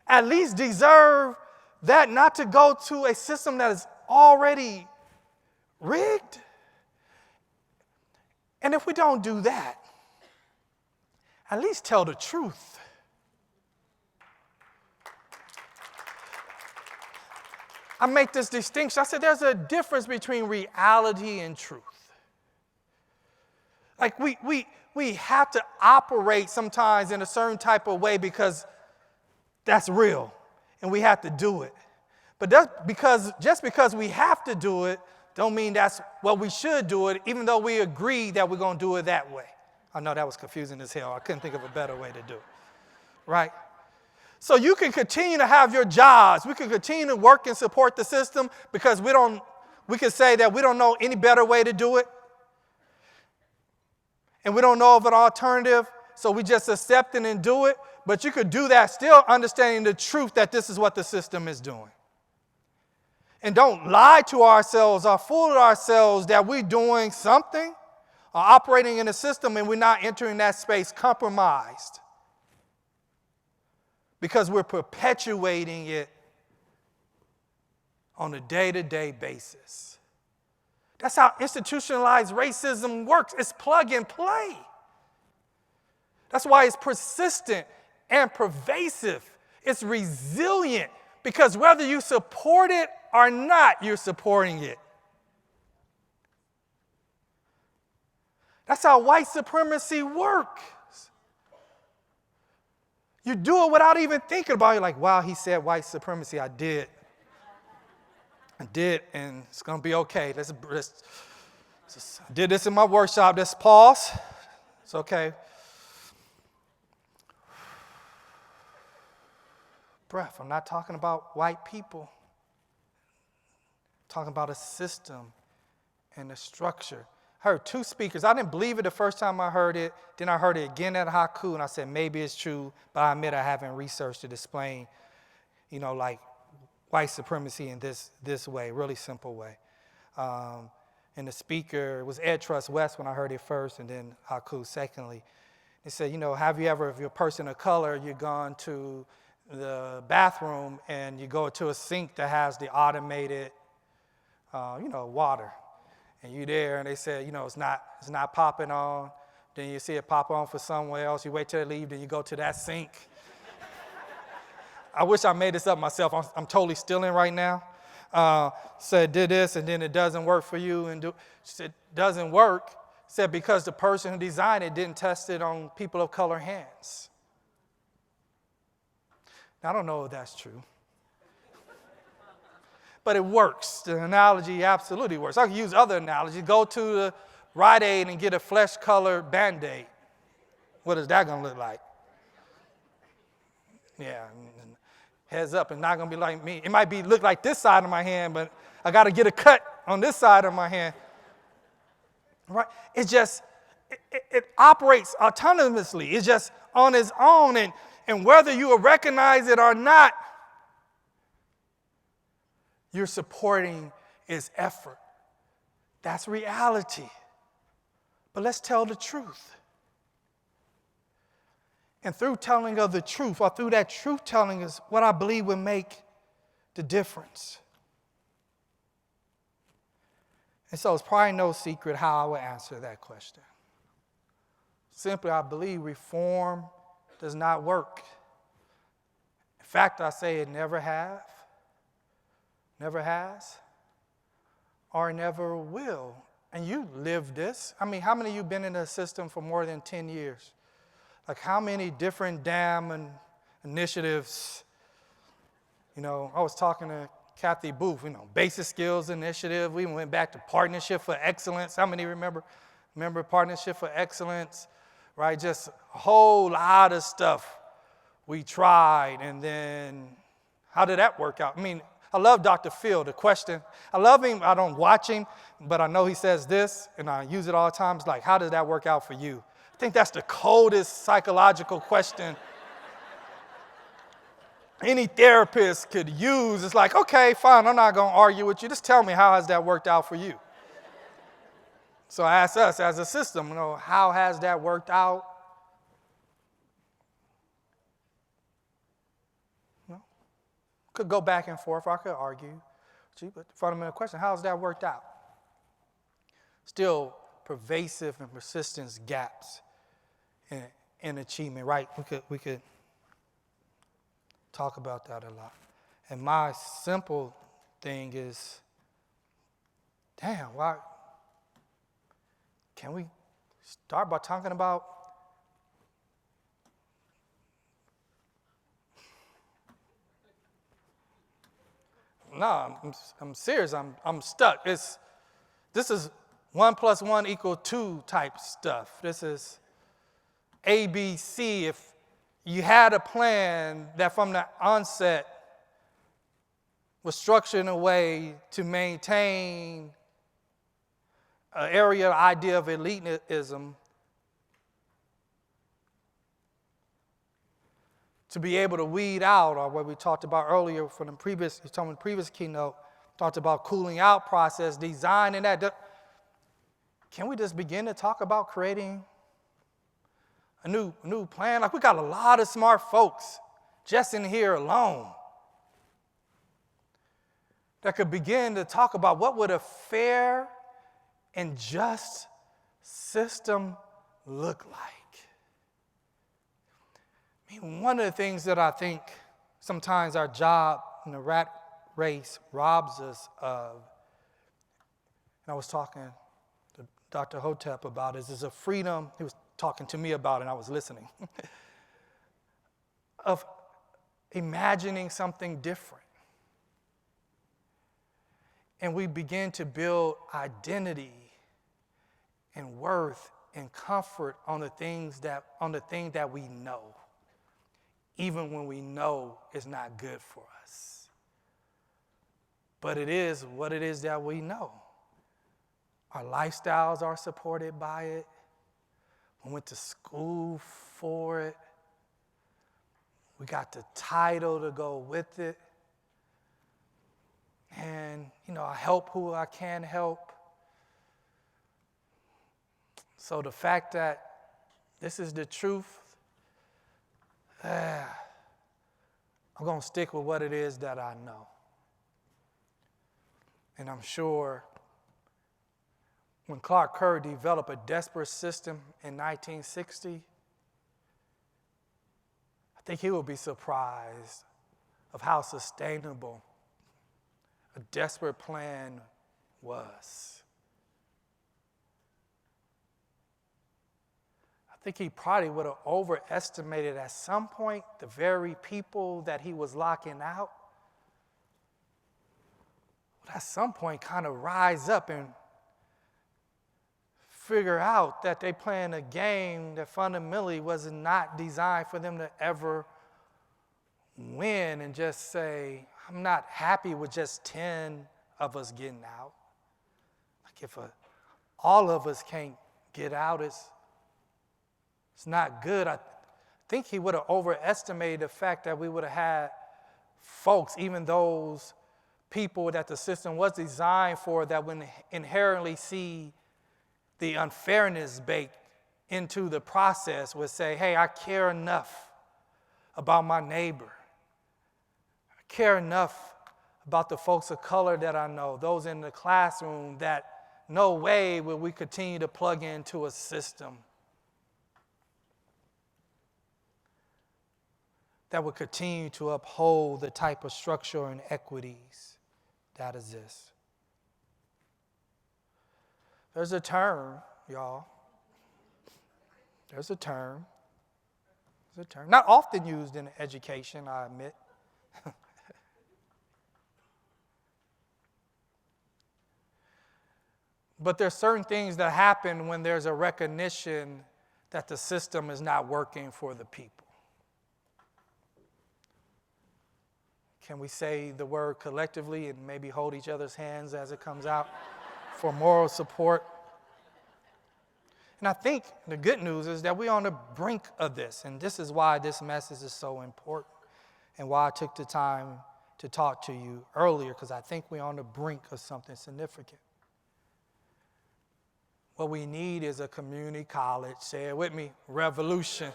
at least deserve that not to go to a system that is already rigged? And if we don't do that, at least tell the truth. I make this distinction. I said there's a difference between reality and truth. Like we have to operate sometimes in a certain type of way because that's real and we have to do it. But just because we have to do it don't mean that's what we should do it, even though we agree that we're going to do it that way. I know that was confusing as hell. I couldn't think of a better way to do it, right? So you can continue to have your jobs. We can continue to work and support the system because we can say that we don't know any better way to do it. And we don't know of an alternative, so we just accept it and do it. But you could do that still understanding the truth that this is what the system is doing. And don't lie to ourselves or fool ourselves that we're doing something or operating in a system and we're not entering that space compromised. Because we're perpetuating it on a day-to-day basis. That's how institutionalized racism works. It's plug and play. That's why it's persistent and pervasive. It's resilient because whether you support it or not, you're supporting it. That's how white supremacy works. You do it without even thinking about it. You're like, wow, he said white supremacy. I did, and it's going to be okay. I did this in my workshop. Let's pause. It's okay. Breath. I'm not talking about white people. I'm talking about a system and a structure. I heard two speakers. I didn't believe it the first time I heard it. Then I heard it again at Haku, and I said, maybe it's true, but I admit I haven't researched to explain, like white supremacy in this way, really simple way. And the speaker was Ed Trust West when I heard it first, and then Haku secondly. He said, have you ever, if you're a person of color, you've gone to the bathroom and you go to a sink that has the automated, water. And you there, and they said, it's not popping on. Then you see it pop on for somewhere else. You wait till they leave, then you go to that sink. I wish I made this up myself. I'm totally stealing right now. Said, did this, and then it doesn't work for you. And said, doesn't work. Said, because the person who designed it didn't test it on people of color hands. Now, I don't know if that's true. But it works. The analogy absolutely works. I can use other analogies. Go to the Rite Aid and get a flesh-colored Band-Aid. What is that going to look like? Yeah, heads up, it's not going to be like me. It might look like this side of my hand, but I got to get a cut on this side of my hand. Right? It's just, it operates autonomously. It's just on its own, and whether you recognize it or not, you're supporting its effort. That's reality. But let's tell the truth. And through telling of the truth, or through that truth telling, is what I believe will make the difference. And so it's probably no secret how I would answer that question. Simply, I believe reform does not work. In fact, I say it never has, or never will. And you live this. I mean, how many of you been in the system for more than 10 years? Like how many different damn initiatives? I was talking to Kathy Booth, Basic Skills Initiative. We went back to Partnership for Excellence. How many remember Partnership for Excellence? Right, just a whole lot of stuff we tried, and then how did that work out? I mean, I love Dr. Phil, the question. I love him. I don't watch him, but I know he says this, and I use it all the time. It's like, how does that work out for you? I think that's the coldest psychological question any therapist could use. It's like, okay, fine, I'm not going to argue with you. Just tell me, how has that worked out for you? So I ask us as a system, how has that worked out? Could go back and forth. I could argue. But the fundamental question, how's that worked out? Still pervasive and persistence gaps in achievement, right? We could talk about that a lot. And my simple thing is, damn, why can we start by talking about I'm serious. I'm stuck. This is 1 + 1 = 2 type stuff. This is ABC. If you had a plan that from the onset was structured in a way to maintain an area idea of elitism, to be able to weed out, or what we talked about earlier from the previous keynote, talked about cooling out process, designing that. Can we just begin to talk about creating a new plan? Like, we got a lot of smart folks just in here alone that could begin to talk about what would a fair and just system look like. I mean, one of the things that I think sometimes our job in the rat race robs us of, and I was talking to Dr. Hotep about, is a freedom, he was talking to me about it and I was listening, of imagining something different. And we begin to build identity and worth and comfort on the thing that we know, even when we know it's not good for us. But it is what it is that we know. Our lifestyles are supported by it. We went to school for it. We got the title to go with it. And, I help who I can help. So the fact that this is the truth, I'm going to stick with what it is that I know. And I'm sure when Clark Kerr developed a desperate system in 1960, I think he would be surprised of how sustainable a desperate plan was. I think he probably would have overestimated at some point the very people that he was locking out would at some point kind of rise up and figure out that they playing a game that fundamentally was not designed for them to ever win, and just say, I'm not happy with just 10 of us getting out. Like, if all of us can't get out, it's not good. I think he would have overestimated the fact that we would have had folks, even those people that the system was designed for, that would inherently see the unfairness baked into the process, would say, hey, I care enough about my neighbor. I care enough about the folks of color that I know, those in the classroom, that no way will we continue to plug into a system that would continue to uphold the type of structure and equities that exist. There's a term, y'all. There's a term. Not often used in education, I admit. But there's certain things that happen when there's a recognition that the system is not working for the people. Can we say the word collectively and maybe hold each other's hands as it comes out for moral support? And I think the good news is that we're on the brink of this, and this is why this message is so important and why I took the time to talk to you earlier, because I think we're on the brink of something significant. What we need is a community college, say it with me, revolution.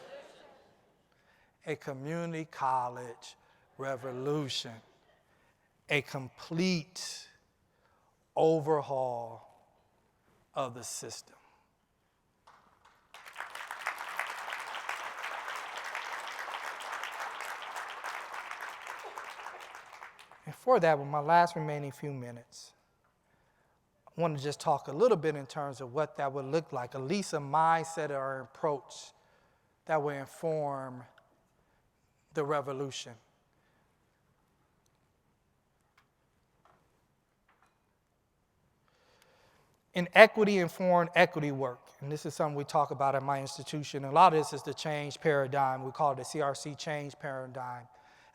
A community college revolution. A complete overhaul of the system. And for that, with my last remaining few minutes, I want to just talk a little bit in terms of what that would look like, at least a mindset or approach that will inform the revolution. In equity-informed equity work, and this is something we talk about at my institution, and a lot of this is the change paradigm. We call it the CRC change paradigm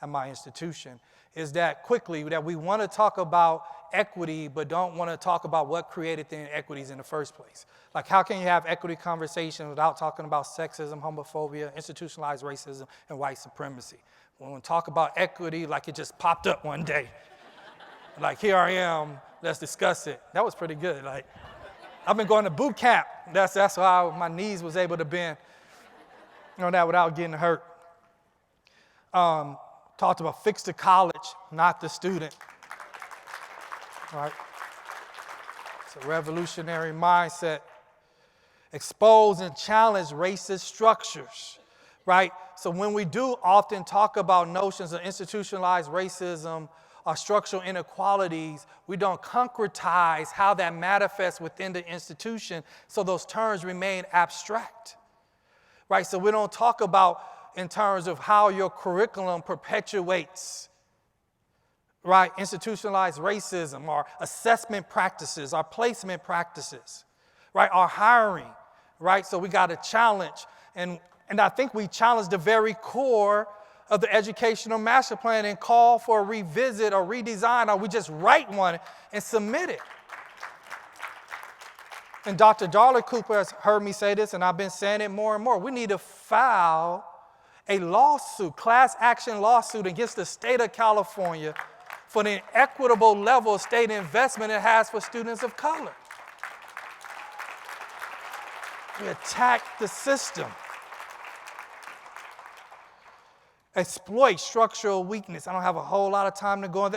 at my institution, is that quickly that we want to talk about equity but don't want to talk about what created the inequities in the first place. Like, how can you have equity conversations without talking about sexism, homophobia, institutionalized racism, and white supremacy? We want to talk about equity like it just popped up one day. Like, here I am, let's discuss it. That was pretty good. Like, I've been going to boot camp. That's how my knees was able to bend on that without getting hurt. Talked about fix the college, not the student. Right? It's a revolutionary mindset. Expose and challenge racist structures. Right? So when we do often talk about notions of institutionalized racism or structural inequalities, we don't concretize how that manifests within the institution, so those terms remain abstract. Right? So we don't talk about in terms of how your curriculum perpetuates, right, institutionalized racism, our assessment practices, our placement practices, right, our hiring, right? So we got to challenge, and I think we challenge the very core of the educational master plan and call for a revisit or redesign, or we just write one and submit it. And Dr. Darla Cooper has heard me say this, and I've been saying it more and more. We need to file a lawsuit, class action lawsuit against the state of California for the inequitable level of state investment it has for students of color. We attack the system. Exploit structural weakness. I don't have a whole lot of time to go on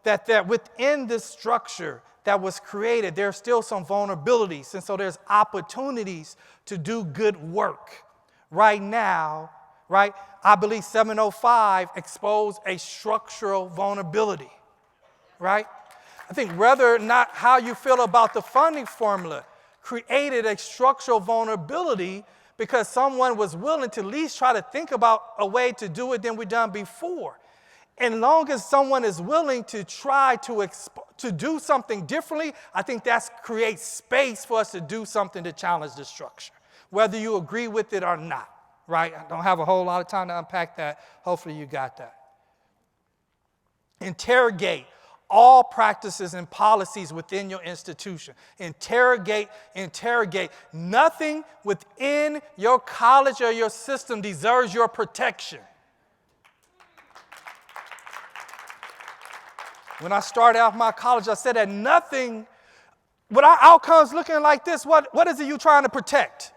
that within this structure that was created, there's still some vulnerabilities, and so there's opportunities to do good work. Right now, right, I believe 705 exposed a structural vulnerability, right? I think whether or not how you feel about the funding formula created a structural vulnerability because someone was willing to at least try to think about a way to do it than we've done before. And long as someone is willing to try to do something differently, I think that creates space for us to do something to challenge the structure, whether you agree with it or not. Right? I don't have a whole lot of time to unpack that. Hopefully you got that. Interrogate all practices and policies within your institution. Interrogate. Nothing within your college or your system deserves your protection. When I started out my college, I said that nothing, with our outcomes looking like this, what is it you trying to protect?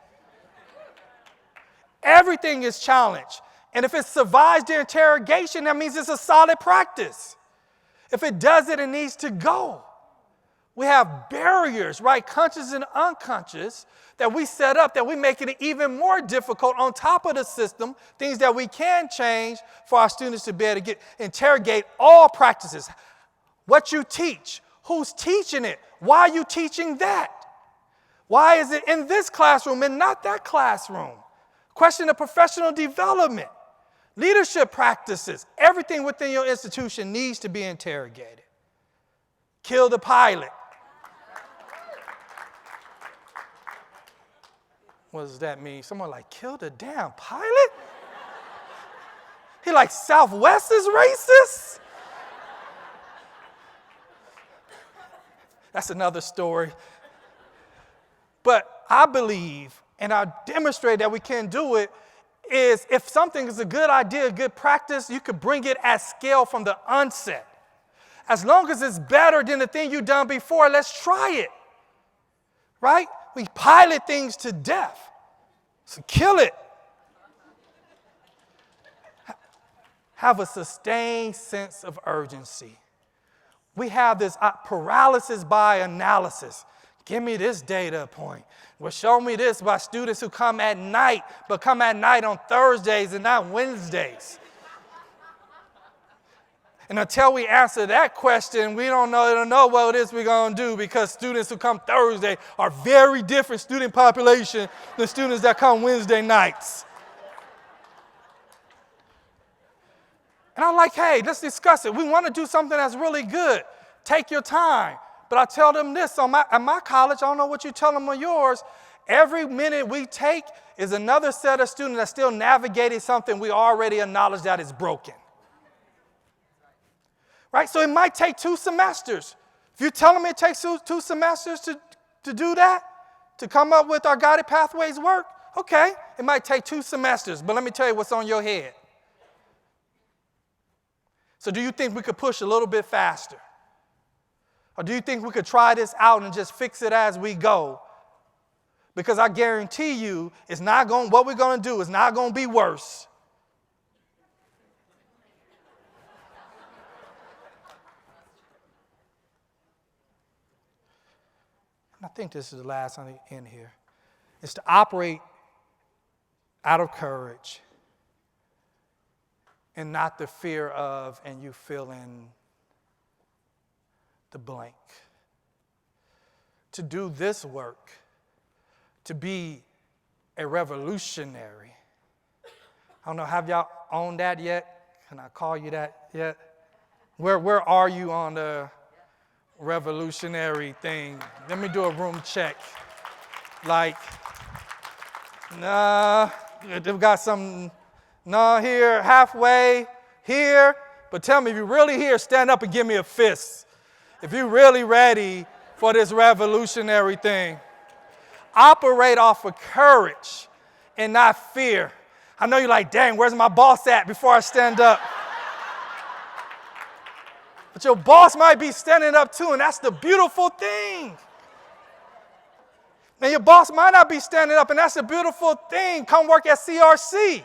Everything is challenged. And if it survives the interrogation, that means it's a solid practice. If it doesn't, it needs to go. We have barriers, right, conscious and unconscious, that we set up that we make it even more difficult on top of the system, things that we can change for our students to be able to interrogate all practices. What you teach, who's teaching it, why are you teaching that? Why is it in this classroom and not that classroom? Question of professional development, leadership practices, everything within your institution needs to be interrogated. Kill the pilot. What does that mean? Someone like, kill the damn pilot? He like, Southwest is racist? That's another story. But I believe, and I demonstrate that we can do it, is if something is a good idea, a good practice, you could bring it at scale from the onset. As long as it's better than the thing you've done before, let's try it. Right? We pilot things to death. So kill it. Have a sustained sense of urgency. We have this paralysis by analysis. Give me this data point. Well, show me this by students who come at night, but come at night on Thursdays and not Wednesdays. And until we answer that question, we don't know what it is we're going to do, because students who come Thursday are very different student population than students that come Wednesday nights. And I'm like, hey, let's discuss it. We want to do something that's really good. Take your time. But I tell them this, at my college, I don't know what you tell them on yours, every minute we take is another set of students that's still navigating something we already acknowledge that is broken. Right? So it might take 2 semesters. If you tell them it takes 2 semesters to do that, to come up with our guided pathways work, okay, it might take 2 semesters, but let me tell you what's on your head. So do you think we could push a little bit faster? Or do you think we could try this out and just fix it as we go? Because I guarantee you, what we're going to do is not going to be worse. And I think this is the last on the end here. It's to operate out of courage and not the fear of, and you fill in the blank. To do this work, to be a revolutionary. I don't know, have y'all owned that yet? Can I call you that yet? Where are you on the revolutionary thing? Let me do a room check. Like, nah, they've got some, nah, here, halfway, here. But tell me, if you're really here, stand up and give me a fist. If you're really ready for this revolutionary thing. Operate off of courage and not fear. I know you're like, dang, where's my boss at before I stand up? But your boss might be standing up too, and that's the beautiful thing. And your boss might not be standing up, and that's the beautiful thing. Come work at CRC.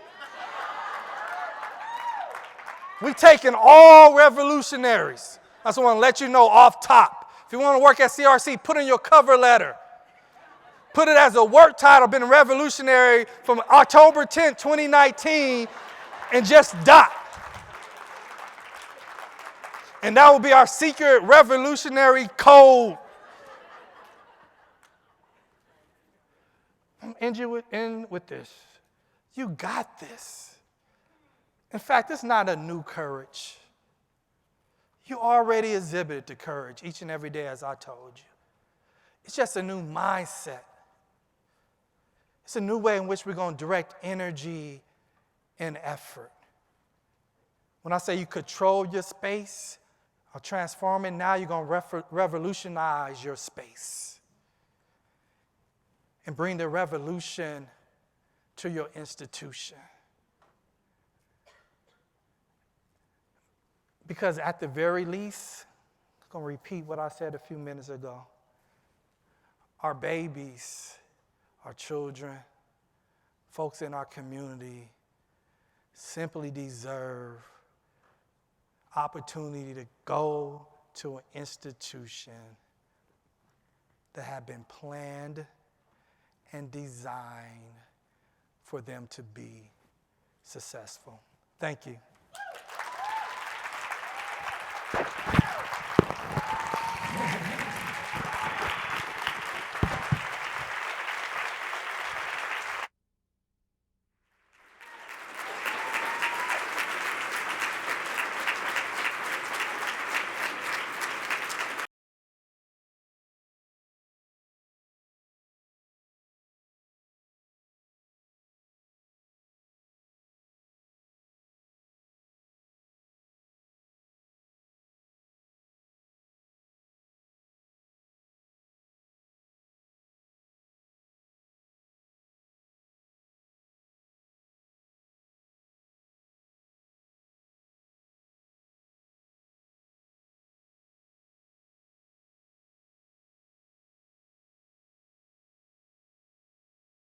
We're taking all revolutionaries. I just want to let you know off top. If you want to work at CRC, put in your cover letter. Put it as a work title, been revolutionary from October 10th, 2019, and just dot. And that will be our secret revolutionary code. I'm end with this. You got this. In fact, it's not a new courage. You already exhibited the courage each and every day, as I told you. It's just a new mindset. It's a new way in which we're going to direct energy and effort. When I say you control your space or transform it, now you're going to revolutionize your space and bring the revolution to your institution. Because at the very least, I'm going to repeat what I said a few minutes ago. Our babies, our children, folks in our community simply deserve opportunity to go to an institution that have been planned and designed for them to be successful. Thank you.